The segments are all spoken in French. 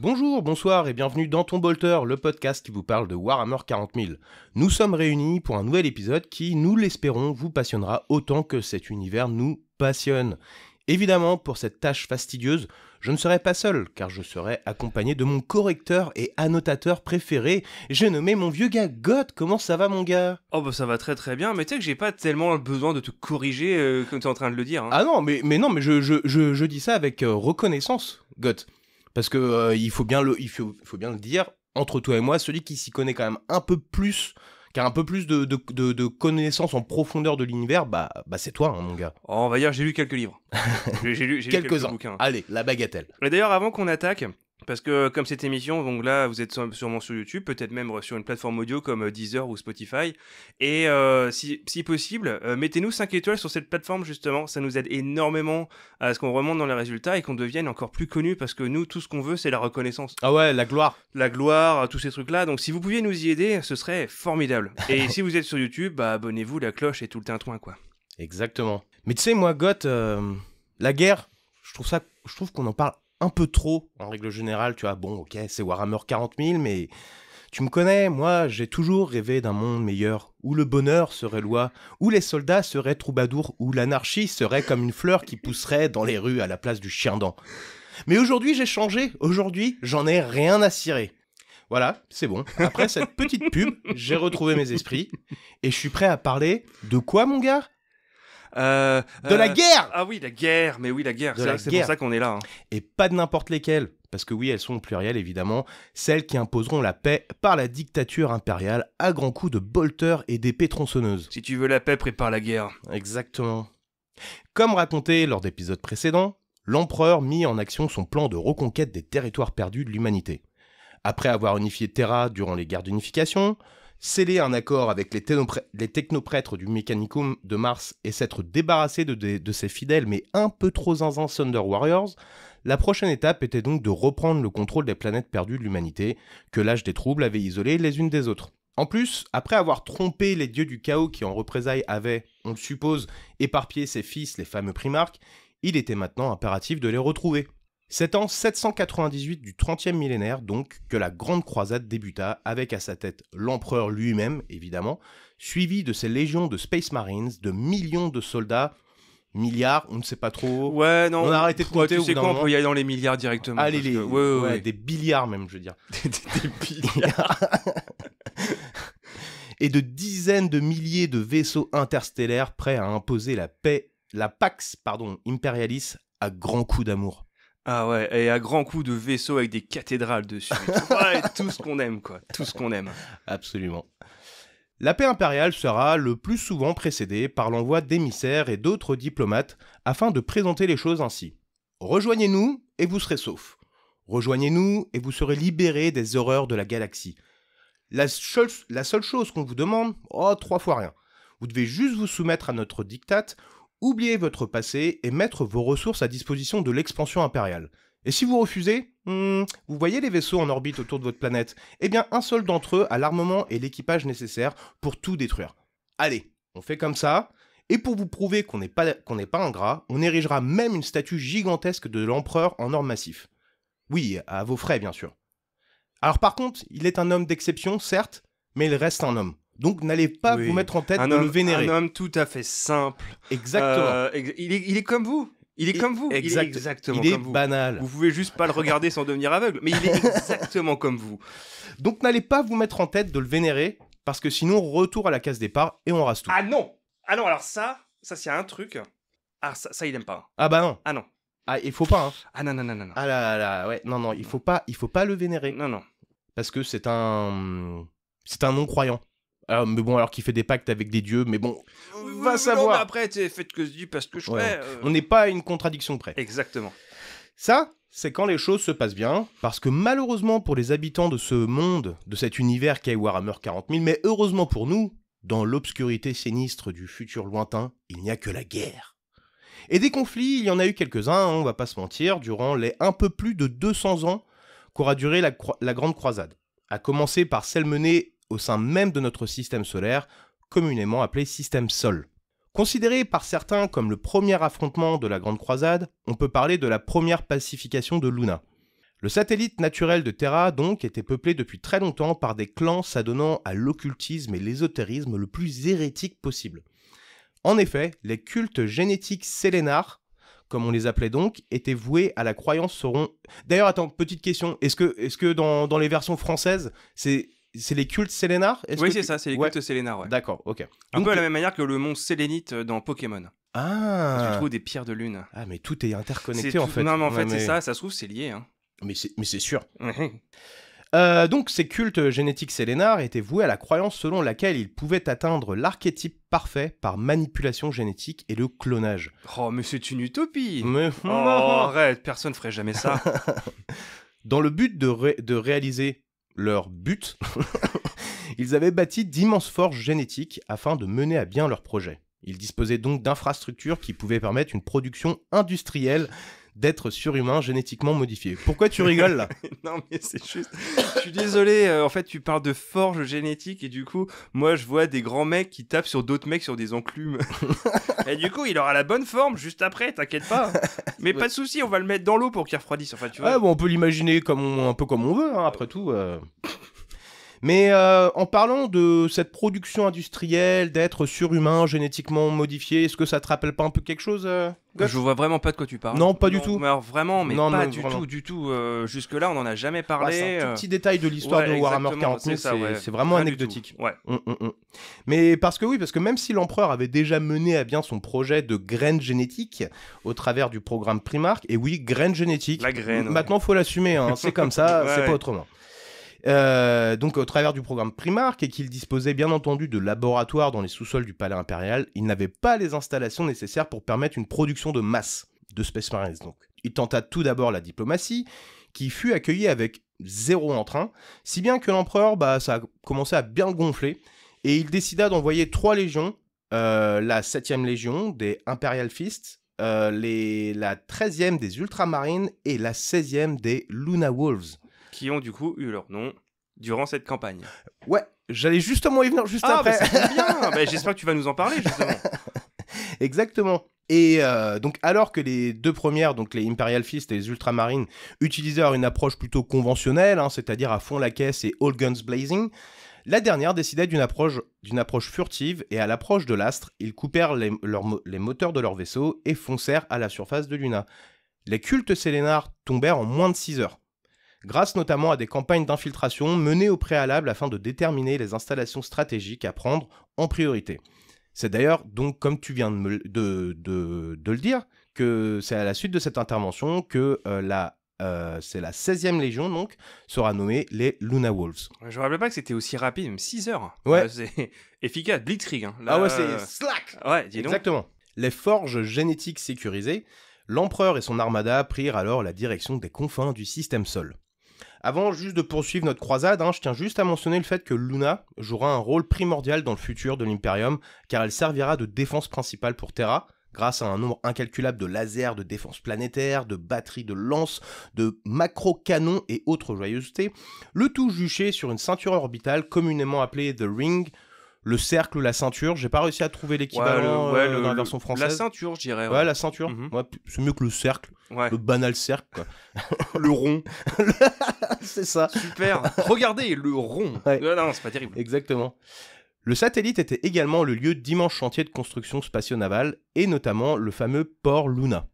Bonjour, bonsoir et bienvenue dans Ton Bolter, le podcast qui vous parle de Warhammer 40 000. Nous sommes réunis pour un nouvel épisode qui, nous l'espérons, vous passionnera autant que cet univers nous passionne. Évidemment, pour cette tâche fastidieuse, je ne serai pas seul, car je serai accompagné de mon correcteur et annotateur préféré. J'ai nommé mon vieux gars God. Comment ça va, mon gars? Oh bah ça va très très bien, mais tu sais que j'ai pas tellement besoin de te corriger comme tu es en train de le dire. Hein. Ah non, mais je dis ça avec reconnaissance, God. Parce que il faut bien le dire, entre toi et moi, celui qui s'y connaît quand même un peu plus, qui a un peu plus de connaissances en profondeur de l'univers, bah c'est toi, hein, mon gars. Oh, on va dire j'ai lu quelques livres. j'ai lu quelques bouquins. Allez, la bagatelle. Et d'ailleurs, avant qu'on attaque, parce que comme cette émission, donc là vous êtes sûrement sur YouTube, peut-être même sur une plateforme audio comme Deezer ou Spotify, et si possible, mettez-nous 5 étoiles sur cette plateforme justement, ça nous aide énormément à ce qu'on remonte dans les résultats et qu'on devienne encore plus connus, parce que nous, tout ce qu'on veut, c'est la reconnaissance. Ah ouais, la gloire. La gloire, tous ces trucs-là, donc si vous pouviez nous y aider, ce serait formidable. Et si vous êtes sur YouTube, bah abonnez-vous, la cloche et tout le tintouin, quoi. Exactement. Mais tu sais, moi, Goth, la guerre, je trouve qu'on en parle un peu trop, en règle générale, tu vois, bon, ok, c'est Warhammer 40 000, mais tu me connais, moi, j'ai toujours rêvé d'un monde meilleur, où le bonheur serait loi, où les soldats seraient troubadours, où l'anarchie serait comme une fleur qui pousserait dans les rues à la place du chien-dent. Mais aujourd'hui, j'ai changé, aujourd'hui, j'en ai rien à cirer. Voilà, c'est bon, après cette petite pub, j'ai retrouvé mes esprits, et je suis prêt à parler de quoi, mon gars ? De la guerre! Ah oui, la guerre, mais oui, la guerre, c'est pour ça qu'on est là. Hein. Et pas de n'importe lesquelles, parce que oui, elles sont au pluriel évidemment, celles qui imposeront la paix par la dictature impériale à grands coups de bolters et d'épées tronçonneuses. Si tu veux la paix, prépare la guerre. Exactement. Comme raconté lors d'épisodes précédents, l'empereur mit en action son plan de reconquête des territoires perdus de l'humanité. Après avoir unifié Terra durant les guerres d'unification, scellé un accord avec les technoprêtres du Mechanicum de Mars et s'être débarrassé de ses fidèles mais un peu trop zinzin Thunder Warriors, la prochaine étape était donc de reprendre le contrôle des planètes perdues de l'humanité, que l'âge des troubles avait isolées les unes des autres. En plus, après avoir trompé les dieux du chaos qui en représailles avaient, on le suppose, éparpillé ses fils, les fameux primarques, il était maintenant impératif de les retrouver. C'est en 798 du 30e millénaire donc que la Grande Croisade débuta avec à sa tête l'empereur lui-même, évidemment, suivi de ses légions de Space Marines, de millions de soldats, milliards, on ne sait pas trop. Ouais, non. On a arrêté de compter. Tu sais quoi, on peut y aller dans les milliards directement. Allez, ouais. Des billiards même, je veux dire. des billiards. Et de dizaines de milliers de vaisseaux interstellaires prêts à imposer la Pax Imperialis à grands coups d'amour. Ah ouais, et à grands coups de vaisseaux avec des cathédrales dessus. Ouais, tout ce qu'on aime, quoi. Tout ce qu'on aime. Absolument. La paix impériale sera le plus souvent précédée par l'envoi d'émissaires et d'autres diplomates afin de présenter les choses ainsi. Rejoignez-nous et vous serez saufs. Rejoignez-nous et vous serez libérés des horreurs de la galaxie. La seule chose qu'on vous demande, 3 fois rien. Vous devez juste vous soumettre à notre diktat. Oubliez votre passé et mettre vos ressources à disposition de l'expansion impériale. Et si vous refusez, vous voyez les vaisseaux en orbite autour de votre planète? Eh bien, un seul d'entre eux a l'armement et l'équipage nécessaires pour tout détruire. Allez, on fait comme ça, et pour vous prouver qu'on n'est pas ingrat, on érigera même une statue gigantesque de l'empereur en or massif. Oui, à vos frais, bien sûr. Alors par contre, il est un homme d'exception, certes, mais il reste un homme. Donc n'allez pas vous mettre en tête de le vénérer. Un homme tout à fait simple. Exactement. Il est comme vous. Il est comme vous. Il est exactement comme vous. Il est banal. Vous pouvez juste pas le regarder sans devenir aveugle, mais il est exactement comme vous. Donc n'allez pas vous mettre en tête de le vénérer, parce que sinon, retour à la case départ et on rase tout. Ah non, alors ça c'est un truc. Ah ça il aime pas. Ah bah non. Ah non. Ah, il faut pas, hein. Ah non. Ah là, ouais, non, il faut pas le vénérer. Non. Parce que c'est un non-croyant. Mais bon, alors qu'il fait des pactes avec des dieux, mais bon, va savoir. Non, mais après, faites que je dis parce que je fais. On n'est pas à une contradiction près. Exactement. Ça, c'est quand les choses se passent bien, parce que malheureusement pour les habitants de ce monde, de cet univers qu'est Warhammer 40 000, mais heureusement pour nous, dans l'obscurité sinistre du futur lointain, il n'y a que la guerre. Et des conflits, il y en a eu quelques-uns, on va pas se mentir, durant les un peu plus de 200 ans qu'aura duré la Grande Croisade. À commencer par celle menée au sein même de notre système solaire, communément appelé système Sol. Considéré par certains comme le premier affrontement de la Grande Croisade, on peut parler de la première pacification de Luna. Le satellite naturel de Terra, donc, était peuplé depuis très longtemps par des clans s'adonnant à l'occultisme et l'ésotérisme le plus hérétique possible. En effet, les cultes génétiques sélénars, comme on les appelait donc, étaient voués à la croyance seront... D'ailleurs, attends, petite question, est-ce que dans les versions françaises, c'est les cultes sélénars? Oui, c'est ça, c'est les cultes sélénars, ouais. D'accord, ok. Un peu à la même manière que le mont Sélénite dans Pokémon. Ah. Tu trouves des pierres de lune. Ah, mais tout est interconnecté en fait. Non, mais en fait, c'est ça se trouve, c'est lié. Hein. Mais c'est sûr. Donc, ces cultes génétiques sélénars étaient voués à la croyance selon laquelle ils pouvaient atteindre l'archétype parfait par manipulation génétique et le clonage. Oh, mais c'est une utopie. Mais... Oh, arrête, personne ferait jamais ça. Dans le but de réaliser leur but, ils avaient bâti d'immenses forges génétiques afin de mener à bien leur projet. Ils disposaient donc d'infrastructures qui pouvaient permettre une production industrielle d'êtres surhumains génétiquement modifiés. Pourquoi tu rigoles là? Non mais c'est juste... Je suis désolé, en fait tu parles de forge génétique et du coup, moi je vois des grands mecs qui tapent sur d'autres mecs sur des enclumes. Et du coup, il aura la bonne forme juste après, t'inquiète pas. Mais pas de souci, on va le mettre dans l'eau pour qu'il refroidisse. Enfin, tu vois. Ah, bon, on peut l'imaginer un peu comme on veut, hein, après tout. Mais en parlant de cette production industrielle, d'êtres surhumains, génétiquement modifiés, est-ce que ça te rappelle pas un peu quelque chose Je vois vraiment pas de quoi tu parles. Non, pas du tout. Mais alors vraiment, mais non, pas mais du vraiment. tout. Jusque-là, on en a jamais parlé. C'est un tout petit détail de l'histoire de Warhammer 40 000, c'est vraiment anecdotique. Ouais. Mais parce que même si l'empereur avait déjà mené à bien son projet de graines génétiques au travers du programme Primarch, et oui, graines génétiques. La graine. Maintenant, faut l'assumer, hein, c'est comme ça, c'est pas autrement. Donc au travers du programme Primarch et qu'il disposait bien entendu de laboratoires dans les sous-sols du palais impérial, il n'avait pas les installations nécessaires pour permettre une production de masse de Space Marines. Donc. Il tenta tout d'abord la diplomatie, qui fut accueillie avec zéro entrain, si bien que l'empereur, ça a commencé à bien gonfler, et il décida d'envoyer 3 légions, la 7e légion des Imperial Fists, la 13e des Ultramarines et la 16e des Luna Wolves. Qui ont du coup eu leur nom durant cette campagne. Ouais, j'allais justement y venir juste après. Ah, c'est bien. J'espère que tu vas nous en parler, justement. Exactement. Et donc, alors que les 2 premières, donc les Imperial Fist et les Ultramarines, utilisaient une approche plutôt conventionnelle, c'est-à-dire à fond la caisse et all guns blazing, la dernière décidait d'une approche furtive, et à l'approche de l'astre, ils coupèrent les moteurs de leur vaisseau et foncèrent à la surface de Luna. Les cultes sélénars tombèrent en moins de 6 heures. Grâce notamment à des campagnes d'infiltration menées au préalable afin de déterminer les installations stratégiques à prendre en priorité. C'est d'ailleurs, donc, comme tu viens de le dire, que c'est à la suite de cette intervention que c'est la 16e Légion, donc, sera nommée les Luna Wolves. Je ne me rappelais pas que c'était aussi rapide, même 6 heures. Ouais. C'est efficace, Blitzkrieg. Hein. Là, c'est slack. Ouais, dis donc. Exactement. Les forges génétiques sécurisées, l'empereur et son armada prirent alors la direction des confins du système Sol. Avant juste de poursuivre notre croisade, je tiens juste à mentionner le fait que Luna jouera un rôle primordial dans le futur de l'Imperium, car elle servira de défense principale pour Terra, grâce à un nombre incalculable de lasers de défense planétaire, de batteries de lance, de macro-canons et autres joyeusetés, le tout juché sur une ceinture orbitale communément appelée The Ring, le cercle ou la ceinture. J'ai pas réussi à trouver l'équivalent dans la version française. La ceinture, je dirais. Ouais, la ceinture. Ouais, c'est mieux que le cercle. Ouais. Le banal cercle, quoi. Le rond. C'est ça. Super. Regardez, le rond. Ouais. Non, c'est pas terrible. Exactement. Le satellite était également le lieu d'immenses chantiers de construction spatio-navale, et notamment le fameux port Luna,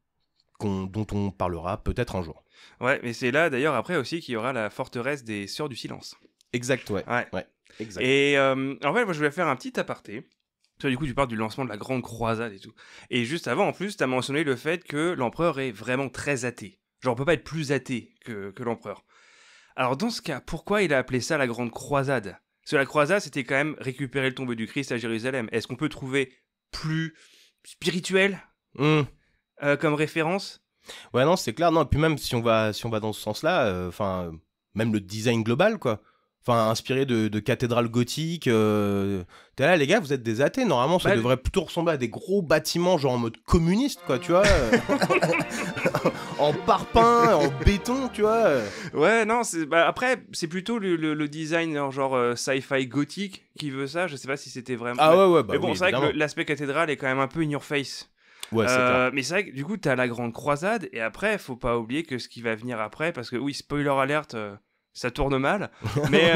dont on parlera peut-être un jour. Ouais, mais c'est là d'ailleurs après aussi qu'il y aura la forteresse des Sœurs du Silence. Exact, ouais. Exact. Et en fait, moi je voulais faire un petit aparté. Du coup, tu parles du lancement de la Grande Croisade et tout. Et juste avant, en plus, tu as mentionné le fait que l'empereur est vraiment très athée. Genre, on peut pas être plus athée que l'empereur. Alors, dans ce cas, pourquoi il a appelé ça la Grande Croisade? Parce que la croisade, c'était quand même récupérer le tombeau du Christ à Jérusalem. Est-ce qu'on peut trouver plus spirituel comme référence? Ouais, non, c'est clair. Non, et puis même si on va dans ce sens-là, même le design global, quoi. Enfin, inspiré de cathédrales gothiques. T'es là, les gars, vous êtes des athées. Normalement, ça devrait plutôt ressembler à des gros bâtiments, genre en mode communiste, quoi, tu vois. En parpaing, en béton, tu vois. Ouais, non, après, c'est plutôt le design genre sci-fi gothique qui veut ça. Je sais pas si c'était vraiment. Ah ouais, mais bon, c'est vrai que l'aspect cathédrale est quand même un peu in your face. Ouais, c'est clair. Mais c'est vrai que du coup, t'as la grande croisade, et après, faut pas oublier que ce qui va venir après, parce que oui, spoiler alert, ça tourne mal, mais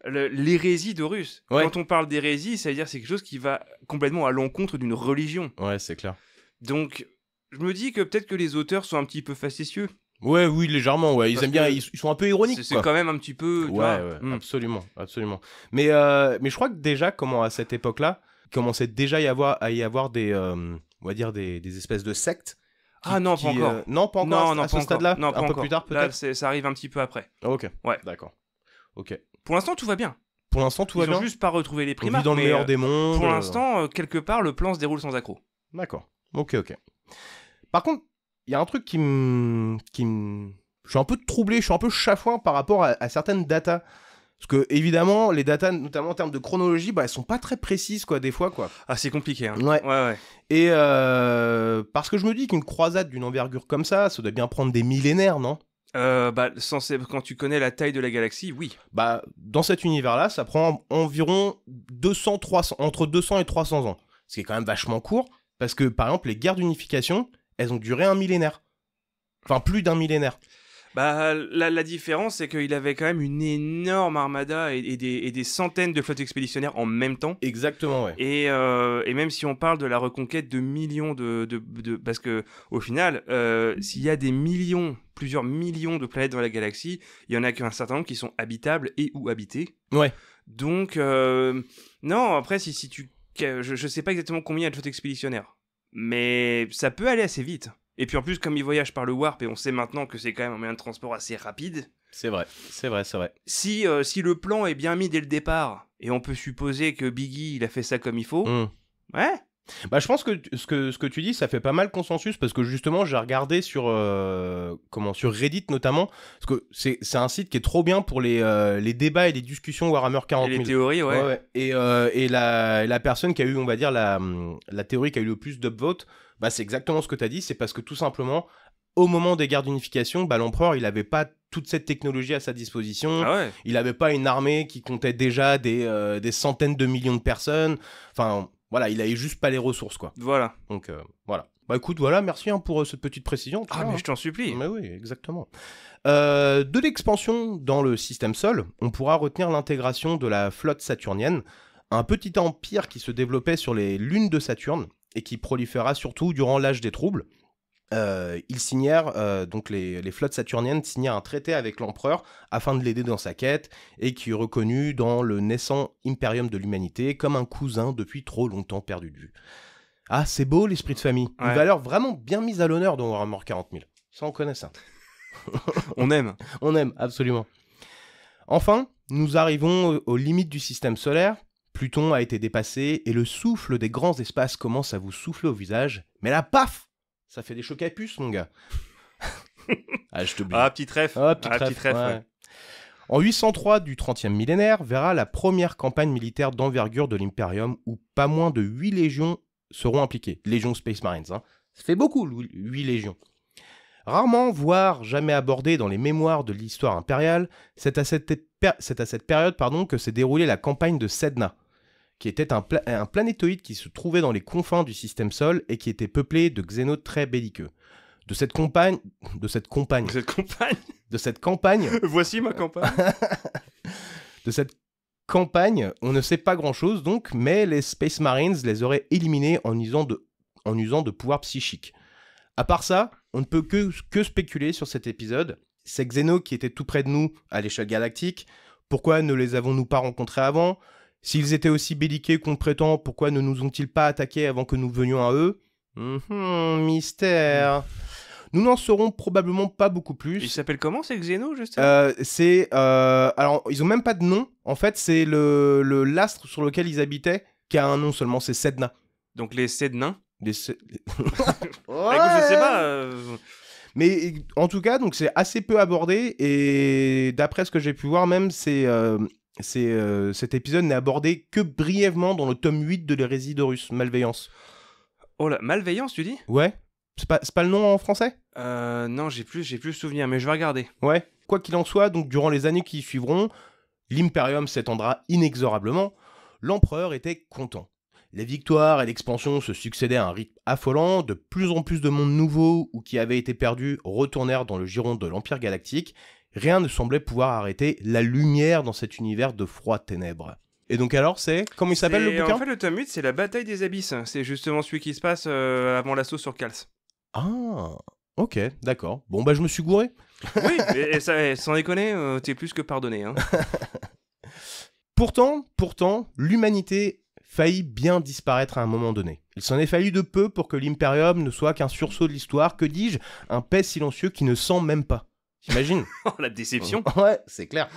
l'hérésie d'Horus. Ouais. Quand on parle d'hérésie, ça veut dire que c'est quelque chose qui va complètement à l'encontre d'une religion. Ouais, c'est clair. Donc, je me dis que peut-être que les auteurs sont un petit peu facétieux. Ouais, oui, légèrement, ouais. Ils Parce aiment bien, que ils sont un peu ironiques, C'est quoi. quand même un petit peu. Tu vois, Ouais, absolument, absolument. Mais je crois que déjà, à cette époque-là, il commençait déjà à y avoir des, on va dire des espèces de sectes. Ah non, pas encore. Non, pas encore à ce pas encore. stade-là. Non, pas Un peu encore. plus tard, Là, peut-être. ça arrive un petit peu après. Ah, ok. Ouais. D'accord. Ok. Pour l'instant, tout va bien. Pour l'instant, tout va Ils ont bien. juste pas retrouvé les On vit primaires. dans le mais, meilleur des mondes. pour l'instant, quelque part, le plan se déroule sans accroc. D'accord. Ok. Par contre, il y a un truc je suis un peu troublé, je suis un peu chafouin par rapport à certaines datas. Parce que, évidemment, les datas, notamment en termes de chronologie, elles sont pas très précises, quoi, des fois, quoi. Ah, c'est compliqué, hein. Ouais. Et parce que je me dis qu'une croisade d'une envergure comme ça doit bien prendre des millénaires, non ? Quand tu connais la taille de la galaxie, oui. Dans cet univers-là, ça prend environ entre 200 et 300 ans. Ce qui est quand même vachement court, parce que, par exemple, les guerres d'unification, elles ont duré un millénaire. Enfin, plus d'un millénaire. La différence, c'est qu'il avait quand même une énorme armada et des centaines de flottes expéditionnaires en même temps. Exactement, ouais. Et même si on parle de la reconquête de millions parce que au final, s'il y a plusieurs millions de planètes dans la galaxie, il y en a qu'un certain nombre qui sont habitables et ou habitées. Ouais. Donc, non, après, si tu... Je sais pas exactement combien il y a de flottes expéditionnaires, mais ça peut aller assez vite. Et puis en plus, comme ils voyagent par le warp, et on sait maintenant que c'est quand même un moyen de transport assez rapide. C'est vrai. Si le plan est bien mis dès le départ, et on peut supposer que Biggie, il a fait ça comme il faut, ouais. Je pense que ce que tu dis, ça fait pas mal consensus, parce que justement, j'ai regardé sur Reddit notamment, parce que c'est un site qui est trop bien pour les débats et les discussions Warhammer 40 000. Et les théories, ouais. Et la personne qui a eu, on va dire, la théorie qui a eu le plus d'upvotes, c'est exactement ce que tu as dit, c'est parce que tout simplement, au moment des guerres d'unification, l'empereur, il n'avait pas toute cette technologie à sa disposition, il n'avait pas une armée qui comptait déjà des centaines de millions de personnes, enfin... Voilà, il avait juste pas les ressources, quoi. Voilà. Donc, voilà. Écoute, voilà, merci pour cette petite précision. Mais je t'en supplie. Mais oui, exactement. De l'expansion dans le système Sol, on pourra retenir l'intégration de la flotte saturnienne, un petit empire qui se développait sur les lunes de Saturne et qui proliféra surtout durant l'âge des troubles. Ils signèrent, donc les flottes saturniennes signèrent un traité avec l'empereur afin de l'aider dans sa quête et qui est reconnu dans le naissant Imperium de l'humanité comme un cousin depuis trop longtemps perdu de vue. Ah, c'est beau l'esprit de famille. Ouais. Une valeur vraiment bien mise à l'honneur dans Warhammer 40 000. Ça, on connaît ça. On aime. On aime, absolument. Enfin, nous arrivons aux limites du système solaire. Pluton a été dépassé et le souffle des grands espaces commence à vous souffler au visage. Mais là, paf! Ça fait des chocs à puce, mon gars. Je t'oublie. Petit trèfle. Petit trèfle, ouais. En 803 du 30e millénaire verra la première campagne militaire d'envergure de l'Imperium où pas moins de 8 légions seront impliquées. Légions Space Marines. Ça fait beaucoup, 8 légions. Rarement, voire jamais abordé dans les mémoires de l'histoire impériale, c'est à cette période que s'est déroulée la campagne de Sedna, qui était un planétoïde qui se trouvait dans les confins du système Sol et qui était peuplé de xénos très belliqueux. De cette campagne... Voici ma campagne. De cette campagne, on ne sait pas grand-chose donc, mais les Space Marines les auraient éliminés en usant de pouvoirs psychiques. À part ça, on ne peut que spéculer sur cet épisode. Ces xénos qui étaient tout près de nous à l'échelle galactique, pourquoi ne les avons-nous pas rencontrés avant ? S'ils étaient aussi belliqueux qu'on le prétend, pourquoi ne nous ont-ils pas attaqués avant que nous venions à eux ? Mystère. Nous n'en saurons probablement pas beaucoup plus. Ils s'appellent comment ces xénos, justement ? Alors, ils ont même pas de nom. En fait, c'est l'astre sur lequel ils habitaient qui a un nom seulement, c'est Sedna. Donc les Sednains ? Ouais. Je sais pas. Mais en tout cas, donc c'est assez peu abordé et d'après ce que j'ai pu voir, même cet épisode n'est abordé que brièvement dans le tome 8 de l'hérésie d'Horus, Malveillance. Oh là, Malveillance, tu dis ? Ouais. C'est pas le nom en français ? Non, j'ai plus le souvenir, mais je vais regarder. Ouais. Quoi qu'il en soit, donc durant les années qui suivront, l'Imperium s'étendra inexorablement. L'empereur était content. Les victoires et l'expansion se succédaient à un rythme affolant, de plus en plus de mondes nouveaux ou qui avaient été perdus retournèrent dans le giron de l'Empire Galactique. Rien ne semblait pouvoir arrêter la lumière dans cet univers de froides ténèbres. Et donc alors, comment il s'appelle le bouquin ? En fait, le tome 8, c'est la bataille des abysses. C'est justement celui qui se passe avant l'assaut sur Kals. Ah, ok, d'accord. Bon, bah je me suis gouré. Oui, et ça, sans déconner, t'es plus que pardonné. Hein. Pourtant, l'humanité faillit bien disparaître à un moment donné. Il s'en est fallu de peu pour que l'Imperium ne soit qu'un sursaut de l'histoire, que dis-je, un paix silencieux qui ne sent même pas. T'imagines ? Oh, la déception. Ouais, c'est clair.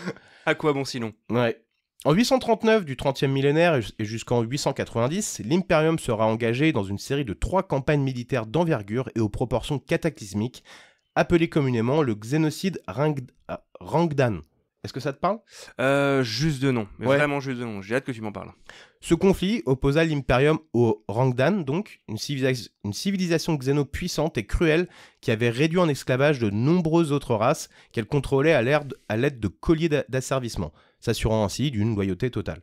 À quoi bon sinon ? Ouais. En 839 du 30e millénaire et jusqu'en 890, l'Imperium sera engagé dans une série de 3 campagnes militaires d'envergure et aux proportions cataclysmiques, appelées communément le Xénocide Rangdan. Est-ce que ça te parle ? Juste de nom, mais Ouais. vraiment juste de nom. J'ai hâte que tu m'en parles. Ce conflit opposa l'Imperium au Rangdan, donc une civilisation xéno puissante et cruelle qui avait réduit en esclavage de nombreuses autres races qu'elle contrôlait à l'aide de colliers d'asservissement, s'assurant ainsi d'une loyauté totale.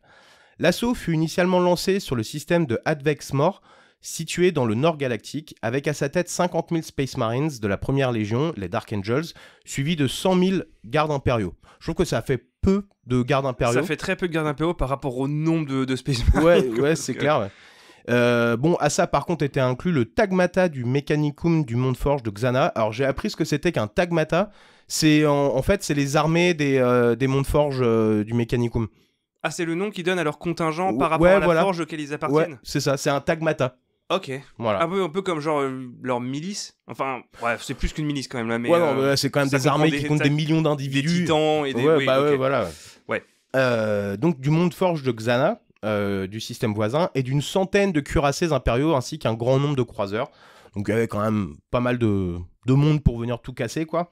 L'assaut fut initialement lancé sur le système de Advex-Mor, situé dans le nord galactique, avec à sa tête 50 000 Space Marines de la première Légion, les Dark Angels, suivis de 100 000 gardes impériaux. Je trouve que ça fait peu de gardes impériaux. Ça fait très peu de gardes impériaux par rapport au nombre de Space Marines. Ouais, c'est clair. Ouais. Bon, à ça par contre était inclus le Tagmata du Mechanicum du Monde Forge de Xana. Alors j'ai appris ce que c'était qu'un Tagmata. C'est en fait c'est les armées des Mondes Forge du Mechanicum. Ah, c'est le nom qu'ils donnent à leur contingent par Ouais, rapport à la voilà. forge auquel ils Ouais, appartiennent. c'est ça, c'est un Tagmata. Ok. Voilà. Un peu comme genre leur milice. Enfin, bref, c'est plus qu'une milice quand même là. Mais, ouais, non, mais c'est quand même ça des armées comprend qui comptent des millions des d'individus. titans et des. Ouais, oui, bah ok. ouais, voilà. Ouais. Donc du Monde Forge de Xana, du système voisin, et d'une centaine de cuirassés impériaux ainsi qu'un grand nombre de croiseurs. Donc il y avait quand même pas mal de monde pour venir tout casser, quoi.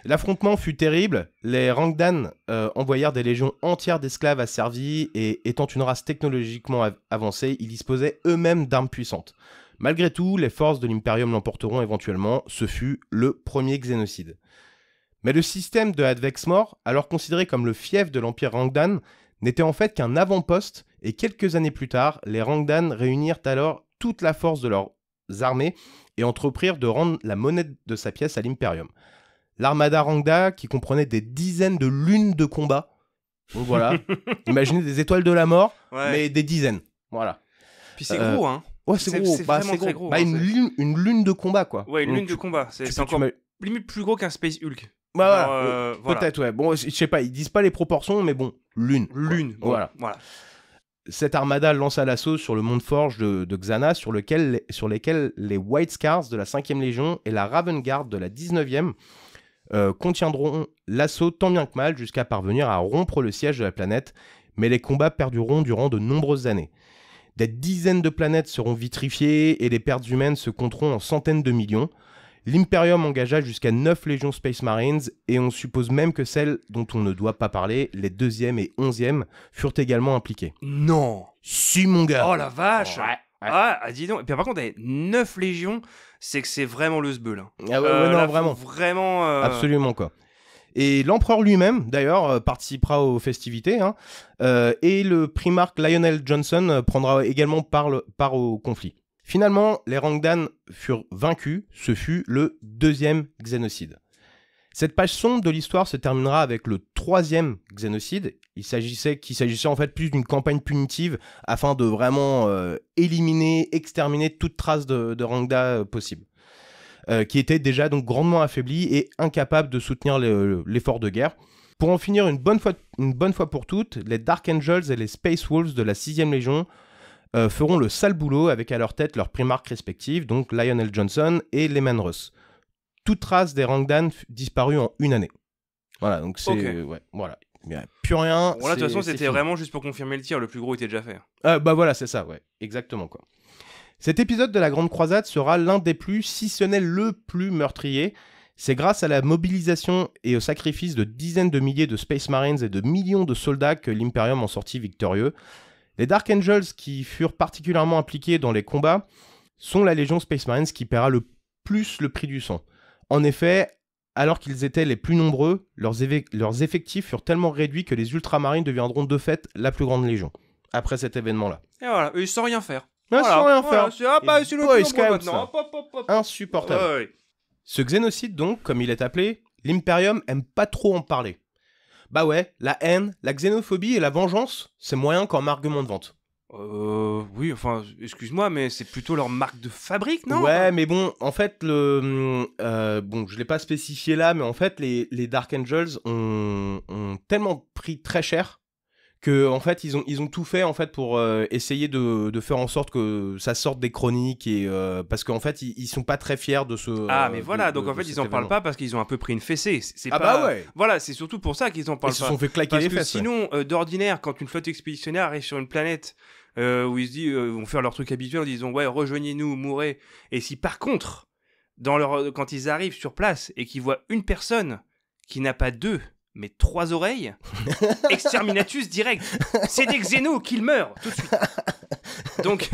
L'affrontement fut terrible. Les Rangdan envoyèrent des légions entières d'esclaves asservis et étant une race technologiquement avancée, ils disposaient eux-mêmes d'armes puissantes. Malgré tout, les forces de l'Imperium l'emporteront éventuellement. Ce fut le premier xénocide. Mais le système de Advex-Mor, alors considéré comme le fief de l'Empire Rangdan, n'était en fait qu'un avant-poste, et quelques années plus tard, les Rangdan réunirent alors toute la force de leurs armées et entreprirent de rendre la monnaie de sa pièce à l'Imperium. L'armada Rangda, qui comprenait des dizaines de lunes de combat, donc voilà, imaginez des étoiles de la mort, Ouais. mais des dizaines, voilà. Puis c'est gros, hein. Ouais, c'est gros, C'est bah, vraiment c'est très gros. gros, Bah, hein, une lune de combat, quoi. Ouais, une Donc, lune de combat. tu C'est peux encore limite plus gros qu'un Space Hulk. Bah, Genre, voilà. voilà. Peut-être, ouais. Bon, je sais pas, ils disent pas les proportions, mais bon, lune. Lune. Quoi. Bon, Voilà. Cette armada lança l'assaut sur le monde Forge de Xana, sur lesquels les White Scars de la 5e Légion et la Raven Guard de la 19e contiendront l'assaut tant bien que mal jusqu'à parvenir à rompre le siège de la planète, mais les combats perdureront durant de nombreuses années. Des dizaines de planètes seront vitrifiées et les pertes humaines se compteront en centaines de millions. L'Imperium engagea jusqu'à 9 légions Space Marines et on suppose même que celles dont on ne doit pas parler, les 2e et 11e, furent également impliquées. Non. Si mon gars. Oh la vache. Ouais. Ah, dis donc. Et puis par contre, 9 légions, c'est que c'est vraiment le sbeul. Hein. Ah ouais, non, là, vraiment. faut vraiment. Absolument, quoi. Et l'empereur lui-même, d'ailleurs, participera aux festivités, hein, et le primarque Lionel Johnson prendra également part au conflit. Finalement, les Rangdan furent vaincus, ce fut le 2e xénocide. Cette page sombre de l'histoire se terminera avec le 3e xénocide, qui s'agissait en fait plus d'une campagne punitive afin de vraiment éliminer, exterminer toute trace de Rangda possible. Qui était déjà donc grandement affaibli et incapable de soutenir l'effort de guerre. Pour en finir une bonne fois pour toutes, les Dark Angels et les Space Wolves de la 6e Légion feront le sale boulot avec à leur tête leurs primarques respectifs, donc Lionel Johnson et Leman Russ. Toute trace des Rangdan disparut en une année. Voilà, donc c'est... Ok. Ouais, voilà. Il n'y a plus rien. Bon, là, de toute façon, c'est c'était fini. vraiment juste pour confirmer le tir. Le plus gros était déjà fait. Bah voilà, c'est ça, ouais. Exactement, quoi. Cet épisode de la Grande Croisade sera l'un des plus, si ce n'est le plus meurtrier. C'est grâce à la mobilisation et au sacrifice de dizaines de milliers de Space Marines et de millions de soldats que l'Imperium en sortit victorieux. Les Dark Angels, qui furent particulièrement impliqués dans les combats, sont la Légion Space Marines qui paiera le plus le prix du sang. En effet, alors qu'ils étaient les plus nombreux, leurs effectifs furent tellement réduits que les Ultramarines deviendront de fait la plus grande Légion, après cet événement-là. Et voilà, eux, sans rien faire. Ouais, sans rien voilà, faire. c'est le Boy plus Scout, maintenant. ça. Hop, hop, hop, hop. Insupportable. Ouais, ouais. Ce xénocide donc, comme il est appelé, l'Imperium aime pas trop en parler. Bah ouais, la haine, la xénophobie et la vengeance, c'est moyen qu'en argument de vente. Oui, enfin, excuse-moi, mais c'est plutôt leur marque de fabrique, non? Ouais, mais bon, en fait, bon, je l'ai pas spécifié là, mais en fait, les Dark Angels ont tellement pris très cher que en fait, ils ont tout fait en fait pour essayer de faire en sorte que ça sorte des chroniques et parce qu'en fait, ils sont pas très fiers de ce. Ah, mais voilà, de- donc de en fait, cet ils en parlent événement. pas parce qu'ils ont un peu pris une fessée. C'est Ah pas... bah ouais. Voilà, c'est surtout pour ça qu'ils en Ils parlent se pas. sont fait claquer Parce les que fesses. Ouais. sinon, d'ordinaire, quand une flotte expéditionnaire arrive sur une planète où ils se disent, vont faire leur truc habituel en disant ouais, rejoignez-nous, mourrez. Et si par contre, quand ils arrivent sur place et qu'ils voient une personne qui n'a pas deux, mais 3 oreilles, exterminatus direct. C'est des xénos qu'ils meurent tout de suite. Donc,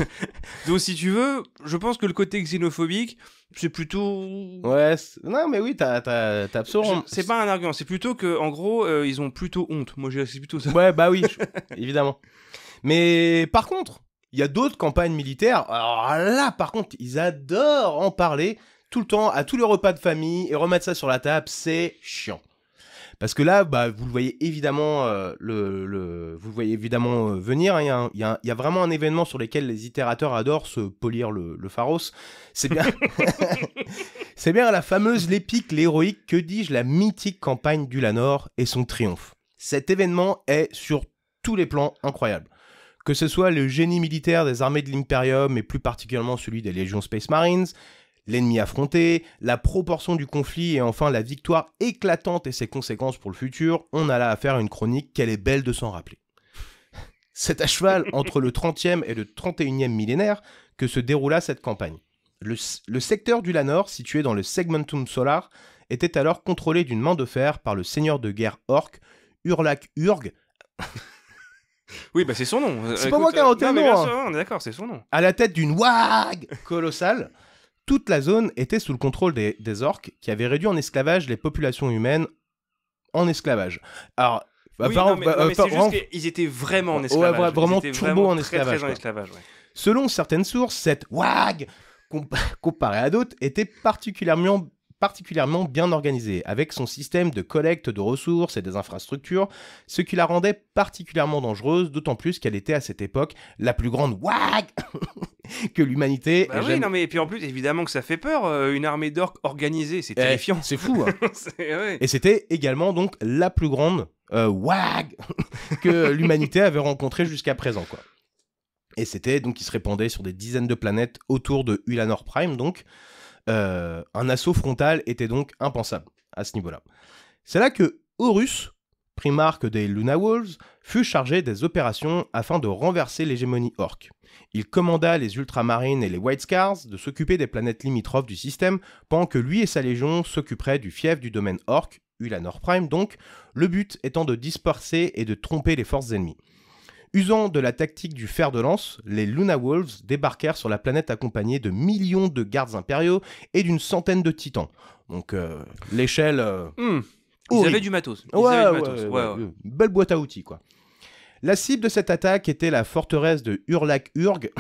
si tu veux, je pense que le côté xénophobique, c'est plutôt... Ouais, non mais oui, t'as absolument. C'est pas un argument, c'est plutôt que, en gros, ils ont plutôt honte. Moi, c'est plutôt ça. Ouais, bah oui, évidemment. Mais par contre, il y a d'autres campagnes militaires. Alors là, par contre, ils adorent en parler tout le temps, à tous les repas de famille, et remettre ça sur la table, c'est chiant. Parce que là, bah, vous le voyez évidemment, venir. Hein, il y a vraiment un événement sur lequel les itérateurs adorent se polir le pharos. C'est bien, c'est bien la fameuse, l'épique, l'héroïque, que dis-je, la mythique campagne du Lanor et son triomphe. Cet événement est sur tous les plans incroyable. Que ce soit le génie militaire des armées de l'Imperium et plus particulièrement celui des Légions Space Marines, l'ennemi affronté, la proportion du conflit et enfin la victoire éclatante et ses conséquences pour le futur, on a là affaire à une chronique qu'elle est belle de s'en rappeler. C'est à cheval entre le 30e et le 31e millénaire que se déroula cette campagne. Le secteur du Lanor, situé dans le Segmentum Solar, était alors contrôlé d'une main de fer par le seigneur de guerre orc, Urlak Urg, Oui, bah c'est son nom. C'est pas moi qui ai inventé non, le mais nom, bien hein. sûr, on est d'accord, c'est son nom. à la tête d'une WAG colossale. Toute la zone était sous le contrôle des orques qui avaient réduit en esclavage les populations humaines en esclavage. Alors, Oui, non, mais c'est juste qu'ils étaient vraiment en esclavage. Ouais, vraiment Ils étaient turbo en très, esclavage, très en quoi. esclavage, ouais. Selon certaines sources, cette WAG, comparée à d'autres, était particulièrement bien organisée, avec son système de collecte de ressources et des infrastructures, ce qui la rendait particulièrement dangereuse, d'autant plus qu'elle était à cette époque la plus grande WAG que l'humanité Bah ait oui, jamais... non, mais et puis en plus, évidemment que ça fait peur, une armée d'orques organisée, c'est terrifiant. C'est fou, hein. Ouais. Et c'était également donc la plus grande WAG que l'humanité avait rencontrée jusqu'à présent, quoi. Et c'était donc qui se répandait sur des dizaines de planètes autour de Ulanor Prime, donc un assaut frontal était donc impensable à ce niveau-là. C'est là que Horus, primarque des Luna Wolves, fut chargé des opérations afin de renverser l'hégémonie orque. Il commanda les Ultramarines et les White Scars de s'occuper des planètes limitrophes du système, pendant que lui et sa légion s'occuperaient du fief du domaine orque, Ulanor Prime donc, le but étant de disperser et de tromper les forces ennemies. Usant de la tactique du fer de lance, les Luna Wolves débarquèrent sur la planète accompagnés de millions de gardes impériaux et d'une centaine de titans. Donc l'échelle... Ils horrible. avaient du matos. Ouais. Belle boîte à outils, quoi. La cible de cette attaque était la forteresse de Urlak Urg.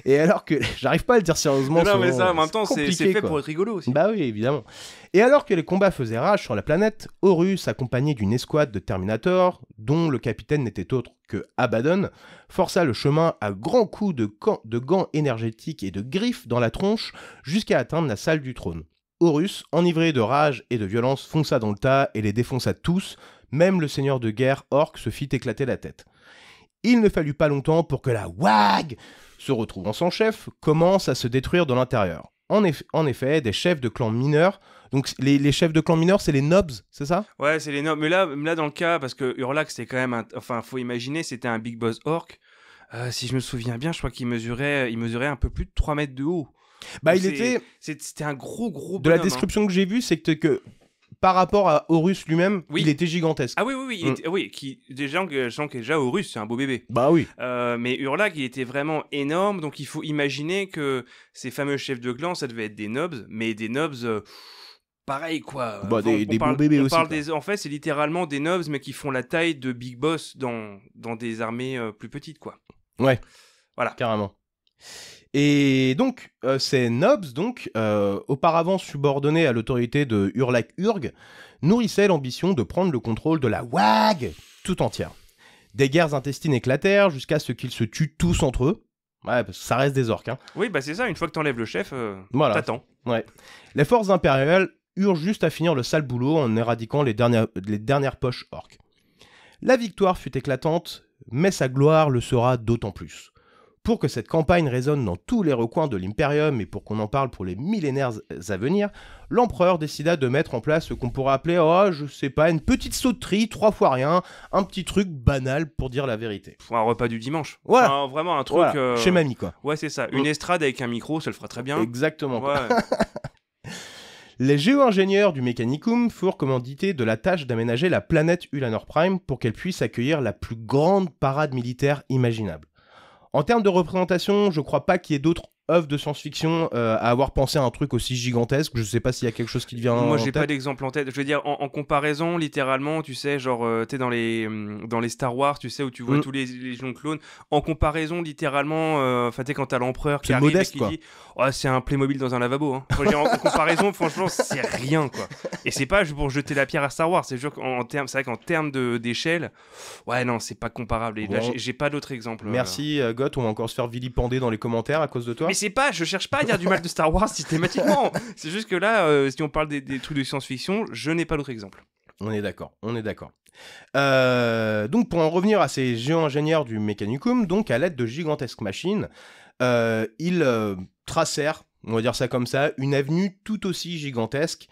Et alors que... J'arrive pas à le dire sérieusement. Non, mais souvent, ça, en même temps, c'est compliqué, fait quoi. pour être rigolo aussi. Bah oui, évidemment. Et alors que les combats faisaient rage sur la planète, Horus, accompagné d'une escouade de Terminators, dont le capitaine n'était autre que Abaddon, força le chemin à grands coups de gants énergétiques et de griffes dans la tronche jusqu'à atteindre la salle du trône. Horus, enivré de rage et de violence, fonça dans le tas et les défonça tous, même le seigneur de guerre orc se fit éclater la tête. Il ne fallut pas longtemps pour que la WAG, se retrouvant sans chef, commence à se détruire de l'intérieur. En effet, des chefs de clans mineurs, donc les chefs de clans mineurs, c'est les nobs, c'est ça? Ouais, c'est les noms. Mais là, dans le cas, parce que Urlak, c'était quand même enfin, faut imaginer, c'était un big boss orc. Si je me souviens bien, je crois qu'il mesurait un peu plus de 3 mètres de haut. Bah, Donc c'était un gros de bonhomme, la description que j'ai vue, c'est que par rapport à Horus lui-même, Oui. il était gigantesque. Ah oui, déjà, je sens que déjà Horus, c'est un beau bébé. Bah oui. Mais Urlak, il était vraiment énorme, donc il faut imaginer que ces fameux chefs de clan, ça devait être des nobs, mais des nobs, pareil quoi. Bah, des beaux bébés aussi, quoi. En fait, c'est littéralement des nobs, mais qui font la taille de Big Boss dans des armées plus petites, quoi. Ouais. Voilà. Carrément. Et donc, ces nobs, auparavant subordonnés à l'autorité de Urlak Urg, nourrissaient l'ambition de prendre le contrôle de la WAG tout entière. Des guerres intestines éclatèrent jusqu'à ce qu'ils se tuent tous entre eux. Ouais, parce que ça reste des orques, hein. Oui, bah c'est ça, une fois que t'enlèves le chef, Voilà. t'attends. Ouais. Les forces impériales eurent juste à finir le sale boulot en éradiquant les dernières poches orques. La victoire fut éclatante, mais sa gloire le sera d'autant plus. Pour que cette campagne résonne dans tous les recoins de l'Imperium et pour qu'on en parle pour les millénaires à venir, l'empereur décida de mettre en place ce qu'on pourrait appeler, je sais pas, une petite sauterie, 3 fois rien, un petit truc banal pour dire la vérité. Un repas du dimanche. Voilà. Enfin, vraiment un truc... Voilà. Chez mamie, quoi. Ouais, c'est ça. Une estrade avec un micro, ça le fera très bien. Exactement. Ouais. Les géo-ingénieurs du Mechanicum furent commandités de la tâche d'aménager la planète Ulanor Prime pour qu'elle puisse accueillir la plus grande parade militaire imaginable. En termes de représentation, je crois pas qu'il y ait d'autres œuvres de science-fiction à avoir pensé à un truc aussi gigantesque. Je sais pas s'il y a quelque chose qui te vient Moi, en j'ai tête. pas d'exemple en tête. Je veux dire, en comparaison, littéralement, tu sais, genre, t'es dans les Star Wars, tu sais, où tu vois tous les légions de clones. En comparaison, littéralement, enfin, tu sais, quand t'as l'empereur qui C'est arrive modeste, et qui quoi. dit c'est un Playmobil dans un lavabo. Hein. Faut dire, en comparaison, franchement, c'est rien, quoi. Et c'est pas pour jeter la pierre à Star Wars. C'est sûr c'est vrai qu'en termes d'échelle, ouais, non, c'est pas comparable. Et là, Bon. j'ai pas d'autres exemples. Merci, Goth. On va encore se faire vilipender dans les commentaires à cause de toi. Mais c'est pas, je cherche pas à dire du mal de Star Wars systématiquement. C'est juste que là, si on parle des trucs de science-fiction, je n'ai pas d'autres exemples. On est d'accord. Donc, pour en revenir à ces géo-ingénieurs du Mechanicum, donc à l'aide de gigantesques machines, ils tracèrent, on va dire ça comme ça, une avenue tout aussi gigantesque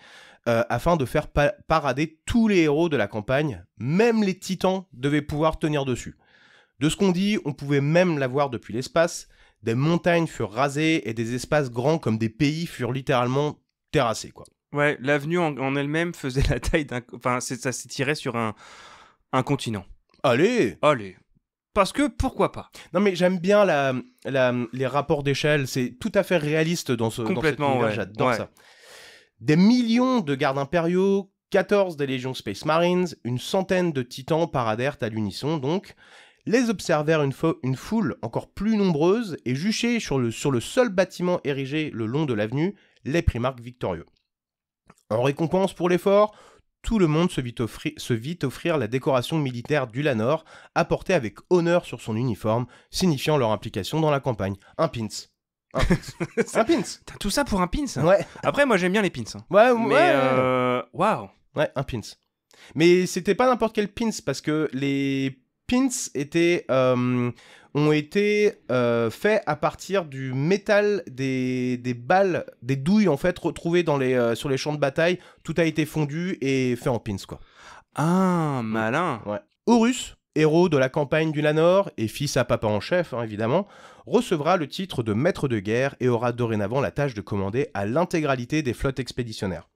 afin de faire parader tous les héros de la campagne. Même les titans devaient pouvoir tenir dessus. De ce qu'on dit, on pouvait même la voir depuis l'espace. Des montagnes furent rasées et des espaces grands comme des pays furent littéralement terrassés, quoi. Ouais, l'avenue en elle-même faisait la taille d'un... Enfin, ça s'étirait sur un continent. Allez! Parce que, pourquoi pas? Non mais j'aime bien les rapports d'échelle, c'est tout à fait réaliste dans cet Complètement, univers, ouais. j'adore ça. Des millions de gardes impériaux, 14 des légions Space Marines, une centaine de titans paradèrent à l'unisson donc, les observèrent une foule encore plus nombreuse et juchés sur le seul bâtiment érigé le long de l'avenue, les primarques victorieux. En récompense pour l'effort, tout le monde se vit offrir la décoration militaire d'Ulanor, apportée avec honneur sur son uniforme, signifiant leur implication dans la campagne. Un pins. Un pins. T'as tout ça pour un pins? Ouais. Après, moi, j'aime bien les pins. Ouais. Waouh. Ouais, un pins. Mais c'était pas n'importe quel pins, parce que les pins ont été faits à partir du métal des balles, des douilles en fait retrouvées sur les champs de bataille. Tout a été fondu et fait en pins, quoi. Ah, malin. Ouais. Horus, héros de la campagne du Lanor et fils à papa en chef, hein, évidemment, recevra le titre de maître de guerre et aura dorénavant la tâche de commander à l'intégralité des flottes expéditionnaires.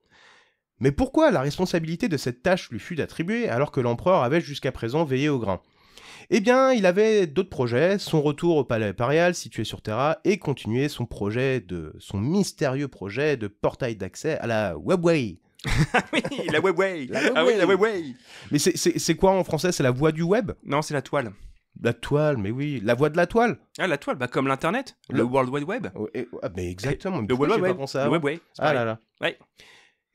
Mais pourquoi la responsabilité de cette tâche lui fut attribuée alors que l'empereur avait jusqu'à présent veillé au grain? Eh bien, il avait d'autres projets, son retour au palais impérial situé sur Terra et continuer son mystérieux projet de portail d'accès à la Webway. Oui, la Webway. Ah oui, la Webway. Mais c'est quoi en français? C'est la voie du web? Non, c'est la toile. La toile, mais oui, la voie de la toile. Ah, la toile, bah comme l'internet, le World Wide Web. Mais exactement, mais Le pourquoi Web j'ai pas Web. pensé Le avant? Webway. Ah là là. Ouais.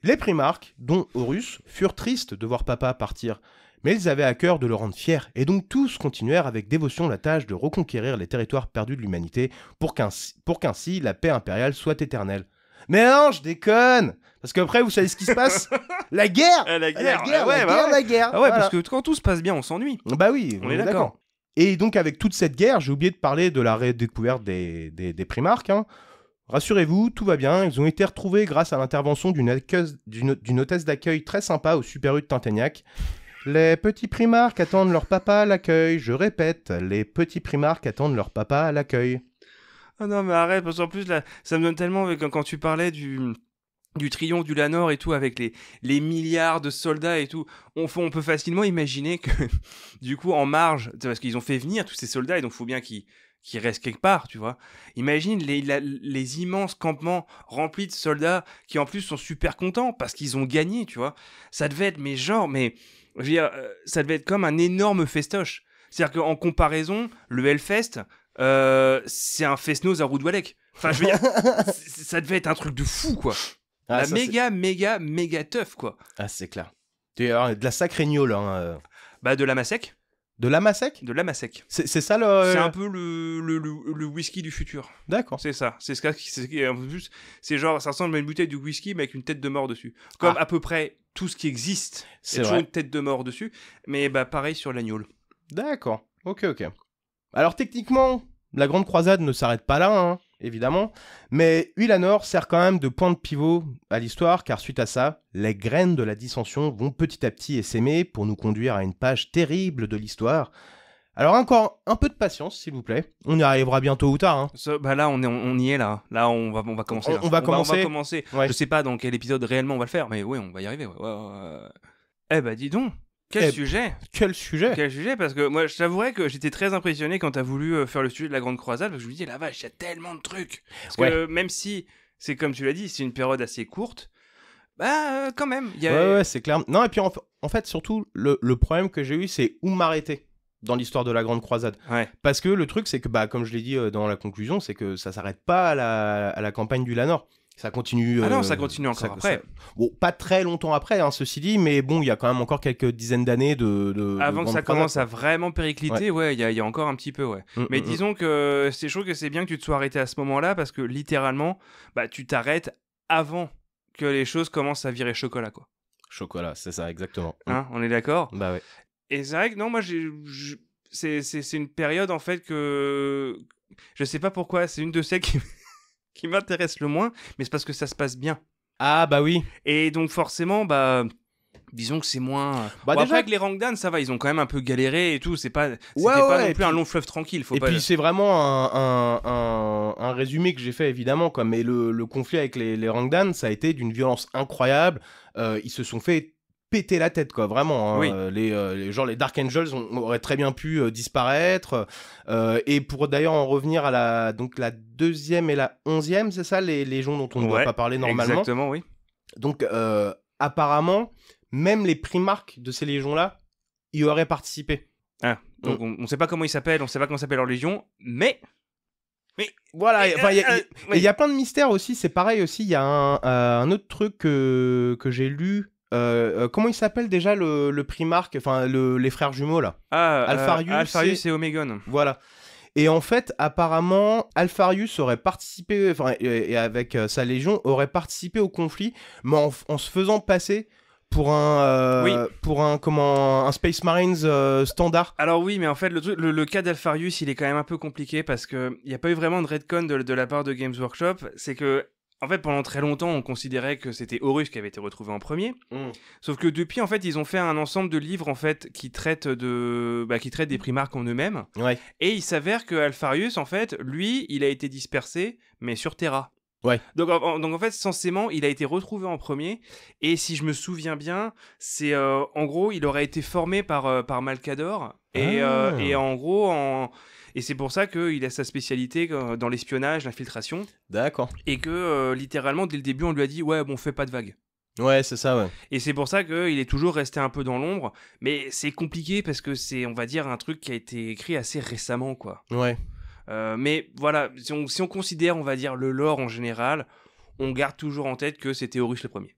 Les primarques, dont Horus, furent tristes de voir papa partir, mais ils avaient à cœur de le rendre fier, et donc tous continuèrent avec dévotion la tâche de reconquérir les territoires perdus de l'humanité pour qu'ainsi la paix impériale soit éternelle. Mais non, je déconne! Parce qu'après, vous savez ce qui se passe? La guerre! La guerre, La guerre! Ah ouais, Voilà. parce que quand tout se passe bien, on s'ennuie. Bah oui, On est d'accord. Et donc, avec toute cette guerre, j'ai oublié de parler de la redécouverte des primarques, hein. Rassurez-vous, tout va bien, ils ont été retrouvés grâce à l'intervention d'une hôtesse d'accueil très sympa au Super U de Tinténiac. Les petits primarques attendent leur papa à l'accueil, je répète, les petits primarques attendent leur papa à l'accueil. Ah non, mais arrête, parce qu'en plus, là, ça me donne tellement, quand tu parlais du triomphe du Lanor et tout, avec les milliards de soldats et tout, on peut facilement imaginer que, du coup, en marge, parce qu'ils ont fait venir tous ces soldats, et donc il faut bien qu'ils restent quelque part, tu vois. Imagine les immenses campements remplis de soldats qui, en plus, sont super contents parce qu'ils ont gagné, tu vois. Ça devait être, je veux dire, ça devait être comme un énorme festoche. C'est-à-dire qu'en comparaison, le Hellfest, C'est un Fest-Noz à Roudoualek. Enfin, je veux dire, ça devait être un truc de fou, quoi. Ah, ça, méga tough, quoi. Ah, c'est clair. De la sacrée gnôle, hein. Bah, de l'Amasec. De l'Amasec ? De l'Amasec. C'est ça le... C'est un peu le whisky du futur. D'accord. C'est ça. C'est un peu plus. C'est genre, ça ressemble à une bouteille de whisky, mais avec une tête de mort dessus. Comme à peu près tout ce qui existe. C'est Il y a toujours vrai. une tête de mort dessus. Mais bah, pareil sur l'agneau. D'accord. Ok. Alors, techniquement, la Grande Croisade ne s'arrête pas là, hein, évidemment. Mais Ulanor sert quand même de point de pivot à l'histoire, car suite à ça, les graines de la dissension vont petit à petit essaimer pour nous conduire à une page terrible de l'histoire. Alors encore un peu de patience, s'il vous plaît. On y arrivera bien tôt ou tard. Hein. Bah là, on y est là. Là, on va commencer. On va commencer. Ouais. Je sais pas dans quel épisode réellement on va le faire, mais oui, on va y arriver. Eh bah dis donc, quel sujet. Quel sujet. Parce que moi, je t'avouerais que j'étais très impressionné quand t'as voulu faire le sujet de la Grande Croisade, parce que je me disais, la vache, il y a tellement de trucs. Parce que même si, c'est comme tu l'as dit, c'est une période assez courte, bah quand même. Ouais, c'est clair. Non, et puis en fait, surtout, le problème que j'ai eu, c'est où m'arrêter dans l'histoire de la Grande Croisade. Ouais. Parce que le truc, c'est que, bah, comme je l'ai dit dans la conclusion, c'est que ça s'arrête pas à la campagne du Lanor. Ça continue. Ah non, ça continue encore après. Bon, pas très longtemps après, hein, ceci dit, mais bon, il y a quand même encore quelques dizaines d'années avant que ça commence à vraiment péricliter, ouais, il y a encore un petit peu, ouais. Mais disons que je trouve que c'est bien que tu te sois arrêté à ce moment-là, parce que littéralement, bah, tu t'arrêtes avant que les choses commencent à virer chocolat, quoi. Chocolat, c'est ça, exactement. Hein, on est d'accord ? Bah ouais. Et c'est vrai que non, moi, c'est une période, en fait, que... Je sais pas pourquoi, c'est une de celles qui m'intéresse le moins, mais c'est parce que ça se passe bien. Ah bah oui. Et donc forcément, bah... Disons que c'est moins... Bah bon, déjà... Après, avec les Rangdan, ça va, ils ont quand même un peu galéré et tout, c'était pas non plus un long fleuve tranquille. Puis c'est vraiment un résumé que j'ai fait, évidemment, quoi. Mais le conflit avec les Rangdan, ça a été d'une violence incroyable. Ils se sont fait péter la tête, quoi, vraiment. Hein. Oui. Les Dark Angels auraient très bien pu disparaître. Et pour d'ailleurs en revenir à la 2e et la 11e, c'est ça, les légions dont on ne doit pas parler normalement. Exactement, oui. Donc, apparemment, même les primarques de ces légions-là y auraient participé. Ah, donc on ne sait pas comment ils s'appellent, on ne sait pas comment s'appelle leur légion, mais voilà, il y a plein de mystères aussi, c'est pareil aussi, il y a un autre truc que j'ai lu. Comment il s'appelle déjà le primarque, enfin les frères jumeaux là. Alpharius et Omegon. Voilà. Et en fait, apparemment, Alpharius aurait participé, enfin, et avec sa légion, aurait participé au conflit, mais en se faisant passer pour un Space Marines standard. Alors oui, mais en fait, le cas d'Alpharius, il est quand même un peu compliqué parce que il n'y a pas eu vraiment de retcon de la part de Games Workshop. C'est que en fait, pendant très longtemps, on considérait que c'était Horus qui avait été retrouvé en premier. Sauf que depuis, en fait, ils ont fait un ensemble de livres en fait qui traitent des primarques en eux-mêmes. Ouais. Et il s'avère que Alpharius, en fait, lui, il a été dispersé, mais sur Terra. Ouais. Donc en fait, censément, il a été retrouvé en premier. Et si je me souviens bien, c'est en gros, il aurait été formé par Malcador. Et en gros, et c'est pour ça qu'il a sa spécialité dans l'espionnage, l'infiltration. D'accord. Et que littéralement, dès le début, on lui a dit ouais, bon, fais pas de vagues. Ouais, c'est ça, ouais. Et c'est pour ça qu'il est toujours resté un peu dans l'ombre. Mais c'est compliqué parce que c'est, on va dire, un truc qui a été écrit assez récemment, quoi. Ouais. Mais voilà, si on considère, on va dire, le lore en général, on garde toujours en tête que c'était Horus le premier.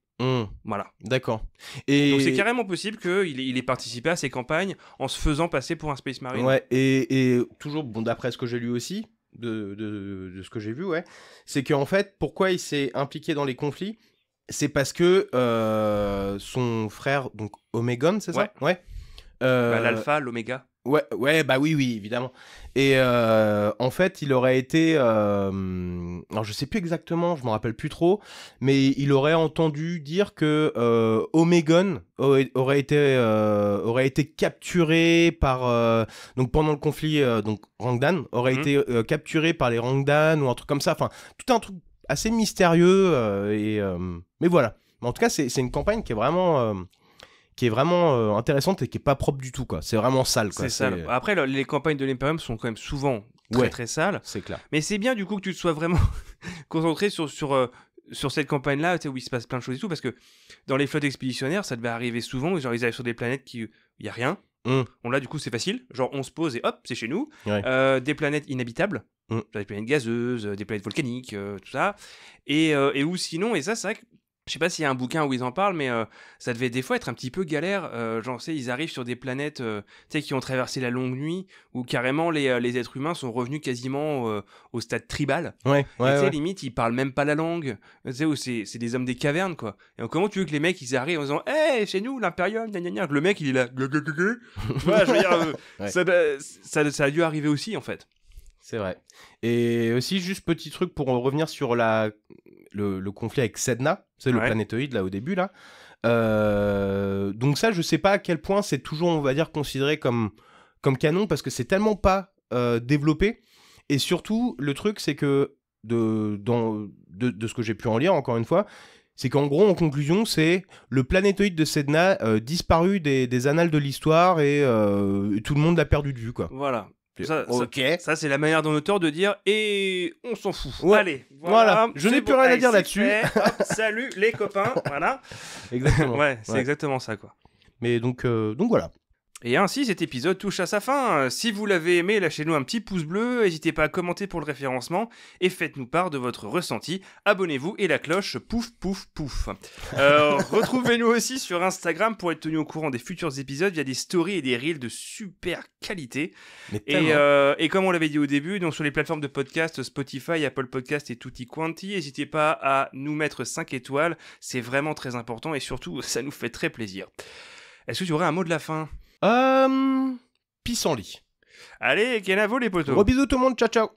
Voilà. D'accord. Donc c'est carrément possible qu'il ait participé à ces campagnes en se faisant passer pour un Space Marine. Ouais, et toujours, bon, d'après ce que j'ai lu aussi, de ce que j'ai vu, ouais, c'est qu'en fait, pourquoi il s'est impliqué dans les conflits, c'est parce que son frère, donc Omegon, c'est ça ? Ouais. L'alpha, l'oméga. Ouais, bah oui, évidemment. Et en fait, il aurait été... alors, je sais plus exactement, je me rappelle plus trop, mais il aurait entendu dire que Omegon aurait été capturé par... donc, pendant le conflit, donc Rangdan aurait été capturé par les Rangdan ou un truc comme ça. Enfin, tout un truc assez mystérieux. Mais voilà. Mais en tout cas, c'est une campagne qui est vraiment intéressante et qui est pas propre du tout, quoi. C'est vraiment sale, quoi. C'est sale. Après, les campagnes de l'Imperium sont quand même souvent très sales. C'est clair. Mais c'est bien du coup que tu te sois vraiment concentré sur cette campagne-là, où il se passe plein de choses et tout, parce que dans les flottes expéditionnaires, ça devait arriver souvent, genre ils arrivent sur des planètes où il y a rien. Bon, là, du coup, c'est facile. Genre, on se pose et hop, c'est chez nous. Ouais. Des planètes inhabitables. Genre des planètes gazeuses, des planètes volcaniques, tout ça. Et ou sinon, et ça, c'est vrai que je sais pas s'il y a un bouquin où ils en parlent, mais ça devait des fois être un petit peu galère. Genre, tu sais, ils arrivent sur des planètes tu sais, qui ont traversé la longue nuit, où carrément les êtres humains sont revenus quasiment au stade tribal. Ouais, Et tu ouais, sais, ouais. limite, ils parlent même pas la langue. Tu sais, où c'est des hommes des cavernes, quoi. Et donc, comment tu veux que les mecs, ils arrivent en disant « Hey, chez nous, l'Imperium, gna gna gna », que le mec, il est là. Tu vois, je veux dire, Ouais. ça a dû arriver aussi, en fait. C'est vrai. Et aussi, juste petit truc pour revenir sur le conflit avec Sedna, c'est le Ouais. planétoïde là au début là. Donc ça, je sais pas à quel point c'est toujours, on va dire, considéré comme canon parce que c'est tellement pas développé. Et surtout, le truc, c'est que de ce que j'ai pu en lire, encore une fois, c'est qu'en gros, en conclusion, c'est le planétoïde de Sedna disparu des annales de l'histoire et tout le monde l'a perdu de vue, quoi. Voilà. Ok. Ça, c'est la manière d'un auteur de dire et on s'en fout. Ouais. Allez, Voilà. Je c'est n'ai plus bon. rien à Allez, dire c'est là-dessus. fait. Hop, salut les copains, voilà. Exactement. Ouais, c'est Ouais. exactement ça, quoi. Mais donc voilà. Et ainsi, cet épisode touche à sa fin. Si vous l'avez aimé, lâchez-nous un petit pouce bleu, n'hésitez pas à commenter pour le référencement, et faites-nous part de votre ressenti. Abonnez-vous et la cloche, pouf, pouf, pouf. Retrouvez-nous aussi sur Instagram pour être tenu au courant des futurs épisodes via des stories et des reels de super qualité. Mais tellement. Et comme on l'avait dit au début, donc sur les plateformes de podcast, Spotify, Apple Podcast et Tutti Quanti, n'hésitez pas à nous mettre 5 étoiles, c'est vraiment très important et surtout, ça nous fait très plaisir. Est-ce que tu aurais un mot de la fin ? Pissenlit. Allez, Kenavo les potos. Gros bisous tout le monde, ciao ciao.